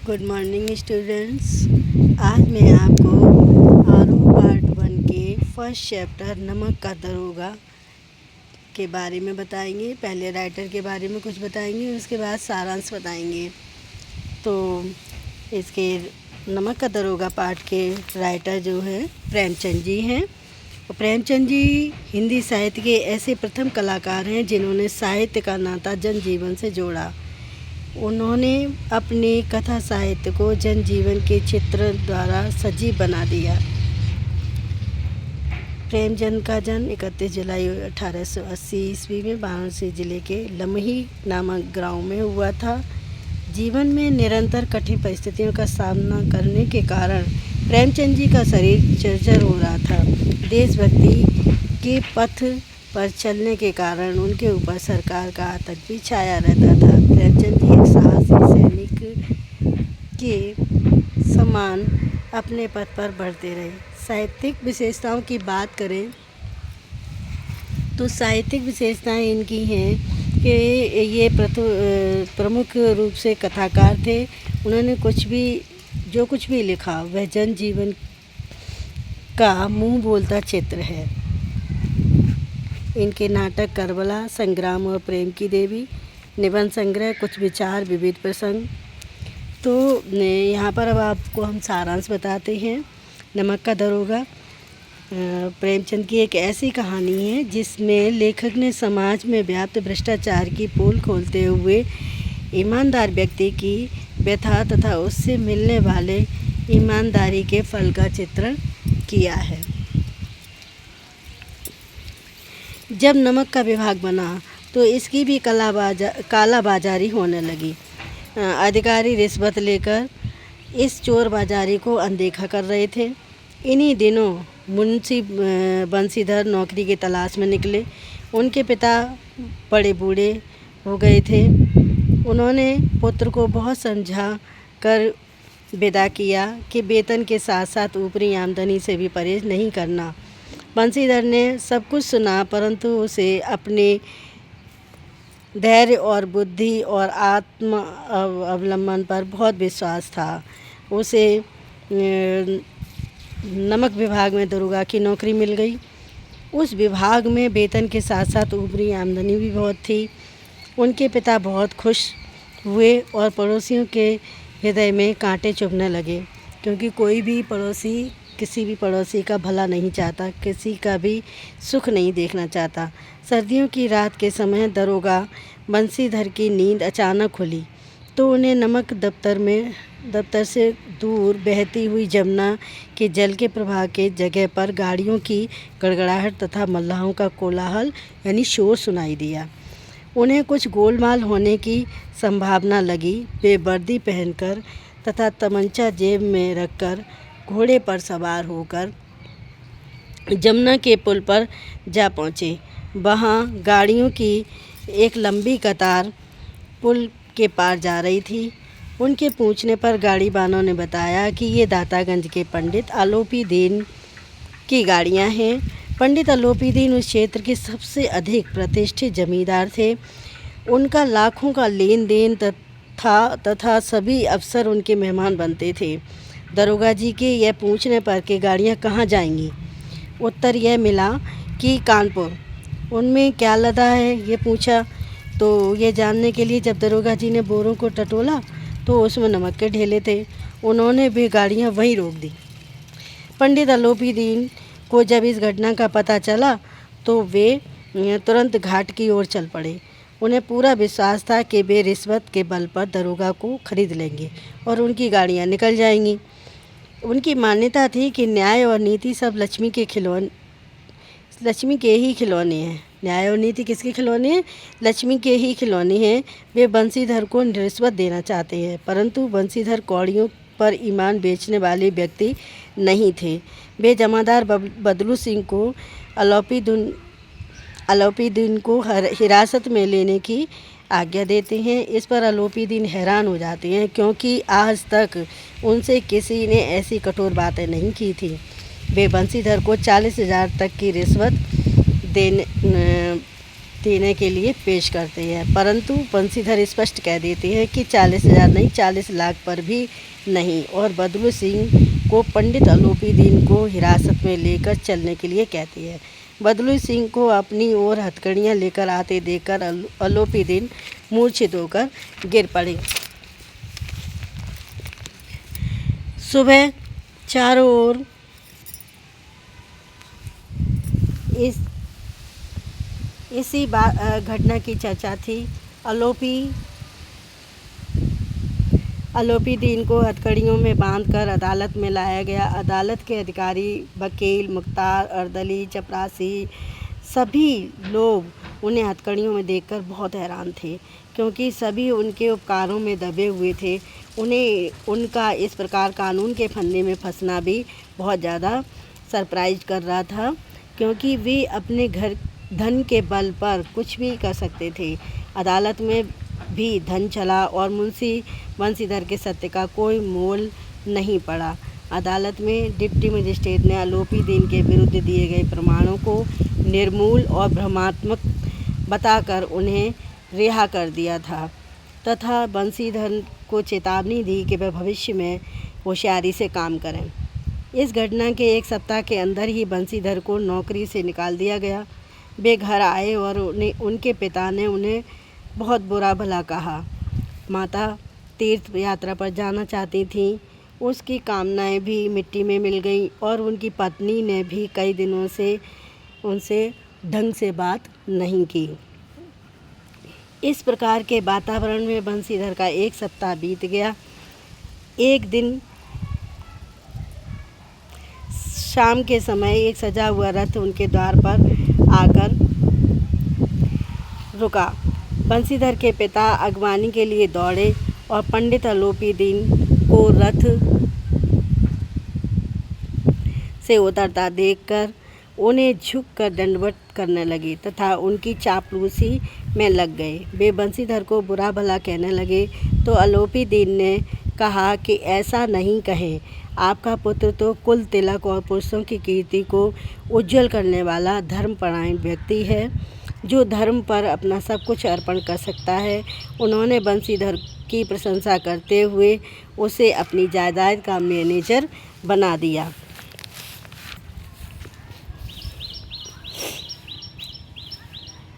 Good morning students. आज मैं आपको आरो पार्ट 1 के फर्स्ट चैप्टर नमक का दरोगा के बारे में बताएंगे। पहले राइटर के बारे में कुछ बताएंगे, उसके बाद सारांश बताएंगे। तो इसके नमक का दरोगा पार्ट के राइटर जो है प्रेमचंद जी हैं। और प्रेमचंद जी हिंदी साहित्य के ऐसे प्रथम कलाकार हैं जिन्होंने साहित्य का नाता जनजीवन से जोड़ा। उन्होंने अपने कथा साहित्य को जनजीवन के चित्र द्वारा सजीव बना दिया। प्रेमचंद का जन्म 31 जुलाई 1880 ईस्वी में वाराणसी जिले के लमही नामक गांव में हुआ था। जीवन में निरंतर कठिन परिस्थितियों का सामना करने के कारण प्रेमचंद जी का शरीर जर्जर हो रहा था। देशभक्ति के पथ पर चलने के कारण उनके ऊपर सरकार का आतंक भी छाया रहता था। प्रेमचंद जी एक साहसी सैनिक के समान अपने पथ पर बढ़ते रहे। साहित्यिक विशेषताओं की बात करें तो साहित्यिक विशेषताएं इनकी हैं कि ये प्रमुख रूप से कथाकार थे। उन्होंने जो कुछ भी लिखा वह जनजीवन का मुंह बोलता चित्र है। इनके नाटक करबला, संग्राम और प्रेम की देवी, निबंध संग्रह, कुछ विचार, विविध प्रसंग। तो यहाँ पर अब आपको हम सारांश बताते हैं। नमक का दरोगा प्रेमचंद की एक ऐसी कहानी है जिसमें लेखक ने समाज में व्याप्त भ्रष्टाचार की पोल खोलते हुए ईमानदार व्यक्ति की व्यथा तथा उससे मिलने वाले ईमानदारी के फल का चित्रण किया है। जब नमक का विभाग बना तो इसकी भी कालाबाजारी होने लगी। अधिकारी रिश्वत लेकर इस चोर बाजारी को अनदेखा कर रहे थे। इन्हीं दिनों मुंशी बंसीधर नौकरी की तलाश में निकले। उनके पिता बड़े बूढ़े हो गए थे। उन्होंने पुत्र को बहुत समझा कर विदा किया कि वेतन के साथ साथ ऊपरी आमदनी से भी परहेज नहीं करना। बंसीधर ने सब कुछ सुना, परंतु उसे अपने धैर्य और बुद्धि और आत्म अवलंबन पर बहुत विश्वास था। उसे नमक विभाग में दरोगा की नौकरी मिल गई। उस विभाग में वेतन के साथ साथ ऊपरी आमदनी भी बहुत थी। उनके पिता बहुत खुश हुए और पड़ोसियों के हृदय में कांटे चुभने लगे, क्योंकि कोई भी पड़ोसी किसी भी पड़ोसी का भला नहीं चाहता, किसी का भी सुख नहीं देखना चाहता। सर्दियों की रात के समय दरोगा बंसीधर की नींद अचानक खुली तो उन्हें नमक दफ्तर से दूर बहती हुई जमुना के जल के प्रवाह के जगह पर गाड़ियों की गड़गड़ाहट तथा मल्लाहों का कोलाहल यानी शोर सुनाई दिया। उन्हें कुछ गोलमाल होने की संभावना लगी। वे वर्दी पहनकर तथा तमंचा जेब में रखकर घोड़े पर सवार होकर जमुना के पुल पर जा पहुँचे। वहाँ गाड़ियों की एक लंबी कतार पुल के पार जा रही थी। उनके पूछने पर गाड़ी वालों ने बताया कि ये दातागंज के पंडित आलोपी दीन की गाड़ियाँ हैं। पंडित आलोपी दीन उस क्षेत्र के सबसे अधिक प्रतिष्ठित जमींदार थे। उनका लाखों का लेन देन तथा सभी अफसर उनके मेहमान बनते थे। दरोगा जी के यह पूछने पर कि गाड़ियाँ कहाँ जाएंगी, उत्तर यह मिला कि कानपुर। उनमें क्या लदा है ये पूछा तो ये जानने के लिए जब दरोगा जी ने बोरों को टटोला तो उसमें नमक के ढेले थे। उन्होंने भी गाड़ियाँ वहीं रोक दी। पंडित आलोपी दीन को जब इस घटना का पता चला तो वे तुरंत घाट की ओर चल पड़े। उन्हें पूरा विश्वास था कि वे रिश्वत के बल पर दरोगा को खरीद लेंगे और उनकी गाड़ियाँ निकल जाएंगी। उनकी मान्यता थी कि न्याय और नीति सब लक्ष्मी के ही खिलौने हैं। न्याय और नीति किसके खिलौने हैं? लक्ष्मी के ही खिलौने हैं। वे बंसीधर को रिश्वत देना चाहते हैं, परंतु बंसीधर कौड़ियों पर ईमान बेचने वाले व्यक्ति नहीं थे। वे जमादार बदलू सिंह को आलोपी दीन को हिरासत में लेने की आज्ञा देते हैं। इस पर आलोपी दीन हैरान हो जाते हैं, क्योंकि आज तक उनसे किसी ने ऐसी कठोर बातें नहीं की थी। वे बंसीधर को 40,000 तक की रिश्वत देने के लिए पेश करते हैं, परंतु बंसीधर स्पष्ट कह देते हैं कि 40,000 नहीं, 40 लाख पर भी नहीं, और बदलू सिंह को पंडित आलोपी दीन को हिरासत में लेकर चलने के लिए कहते हैं। बदलू सिंह को अपनी ओर हथकड़ियाँ लेकर आते देखकर आलोपी दीन मूर्छित होकर गिर पड़े। सुबह चारों ओर इसी घटना की चर्चा थी। आलोपी दीन को हथकड़ियों में बांधकर अदालत में लाया गया। अदालत के अधिकारी, वकील, मुख्तार, अर्दली, चपरासी सभी लोग उन्हें हथकड़ियों में देखकर बहुत हैरान थे, क्योंकि सभी उनके उपकारों में दबे हुए थे। उन्हें उनका इस प्रकार कानून के फंदे में फंसना भी बहुत ज़्यादा सरप्राइज कर रहा था, क्योंकि वे अपने धन के बल पर कुछ भी कर सकते थे। अदालत में भी धन चला और मुंशी बंसीधर के सत्य का कोई मोल नहीं पड़ा। अदालत में डिप्टी मजिस्ट्रेट ने आलोपी दीन के विरुद्ध दिए गए प्रमाणों को निर्मूल और भ्रमात्मक बताकर उन्हें रिहा कर दिया था तथा बंसीधर को चेतावनी दी कि वह भविष्य में होशियारी से काम करें। इस घटना के एक सप्ताह के अंदर ही बंसीधर को नौकरी से निकाल दिया गया। वे घर आए और उनके पिता ने उन्हें बहुत बुरा भला कहा। माता तीर्थ यात्रा पर जाना चाहती थीं, उसकी कामनाएं भी मिट्टी में मिल गईं और उनकी पत्नी ने भी कई दिनों से उनसे ढंग से बात नहीं की। इस प्रकार के वातावरण में बंसीधर का एक सप्ताह बीत गया। एक दिन शाम के समय एक सजा हुआ रथ उनके द्वार पर आकर रुका। बंसीधर के पिता अगवानी के लिए दौड़े और पंडित आलोपी दीन को रथ से उतरता देखकर उन्हें झुककर दंडवत करने लगे तथा उनकी चापलूसी में लग गए। वे बंसीधर को बुरा भला कहने लगे तो आलोपी दीन ने कहा कि ऐसा नहीं कहें, आपका पुत्र तो कुल तिलक और पुरुषों की कीर्ति को उज्जवल करने वाला धर्मपरायण व्यक्ति है, जो धर्म पर अपना सब कुछ अर्पण कर सकता है। उन्होंने बंसीधर की प्रशंसा करते हुए उसे अपनी जायदाद का मैनेजर बना दिया।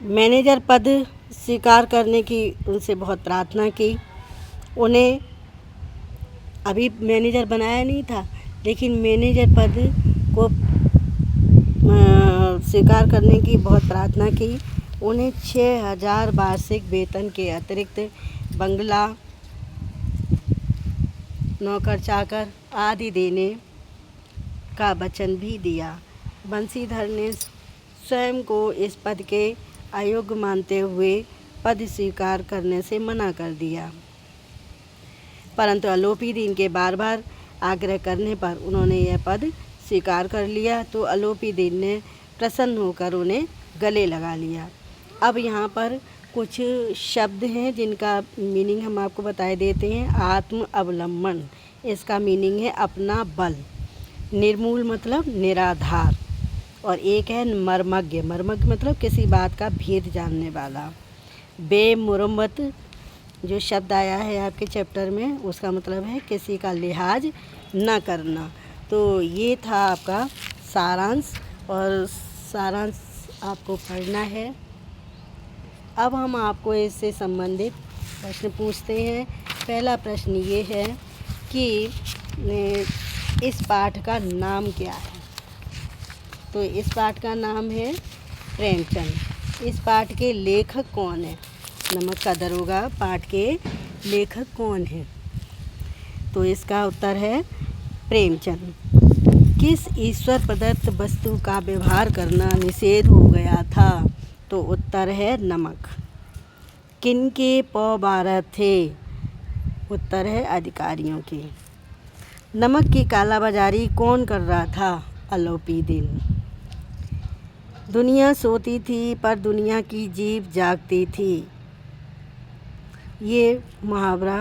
मैनेजर पद स्वीकार करने की उनसे बहुत प्रार्थना की। उन्हें अभी मैनेजर बनाया नहीं था, लेकिन मैनेजर पद को स्वीकार करने की बहुत प्रार्थना की। उन्हें 6,000 वार्षिक वेतन के अतिरिक्त बंगला, नौकर चाकर आदि देने का वचन भी दिया। बंसीधर ने स्वयं को इस पद के अयोग्य मानते हुए पद स्वीकार करने से मना कर दिया, परंतु आलोपी दीन के बार बार आग्रह करने पर उन्होंने यह पद स्वीकार कर लिया। तो आलोपी दीन ने प्रसन्न होकर उन्हें गले लगा लिया। अब यहाँ पर कुछ शब्द हैं जिनका मीनिंग हम आपको बताए देते हैं। आत्म अवलंबन, इसका मीनिंग है अपना बल। निर्मूल मतलब निराधार, और एक है मर्मज्ञ। मर्मज्ञ मतलब किसी बात का भेद जानने वाला। बेमुरम्मत जो शब्द आया है आपके चैप्टर में, उसका मतलब है किसी का लिहाज न करना। तो ये था आपका सारांश, और सारांश आपको पढ़ना है। अब हम आपको इससे संबंधित प्रश्न पूछते हैं। पहला प्रश्न ये है कि इस पाठ का नाम क्या है? तो इस पाठ का नाम है प्रेमचंद। इस पाठ के लेखक कौन है? नमक का दरोगा पाठ के लेखक कौन है? तो इसका उत्तर है प्रेमचंद। किस ईश्वर प्रदत्त वस्तु का व्यवहार करना निषेध हो गया था? तो उत्तर है नमक। किनके पौ 12 थे? उत्तर है अधिकारियों के। नमक की कालाबाजारी कौन कर रहा था? आलोपी दीन। दुनिया सोती थी पर दुनिया की जीभ जागती थी। ये मुहावरा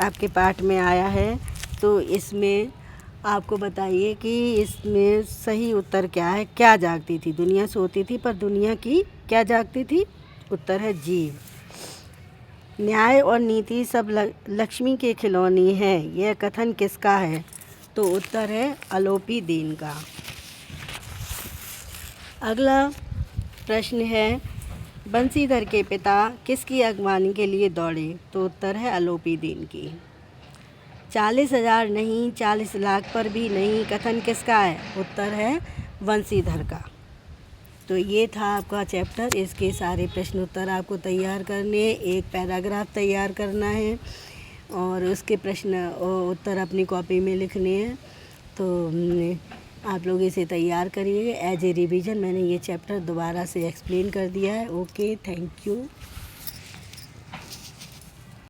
आपके पाठ में आया है, तो इसमें आपको बताइए कि इसमें सही उत्तर क्या है। क्या जागती थी? दुनिया सोती थी पर दुनिया की क्या जागती थी? उत्तर है जीव। न्याय और नीति सब लक्ष्मी के खिलौने हैं, यह कथन किसका है? तो उत्तर है अलोपी दीन का। अगला प्रश्न है, बंसीधर के पिता किसकी अगवानी के लिए दौड़े? तो उत्तर है अलोपी दीन की। 40,000 नहीं, 40 लाख पर भी नहीं, कथन किसका है? उत्तर है बंसीधर का। तो ये था आपका चैप्टर। इसके सारे प्रश्न उत्तर आपको तैयार करने हैं, एक पैराग्राफ तैयार करना है और उसके प्रश्न उत्तर अपनी कॉपी में लिखने हैं। तो आप लोग इसे तैयार करिए। एज ए रिवीजन मैंने ये चैप्टर दोबारा से एक्सप्लेन कर दिया है। Okay, thank you.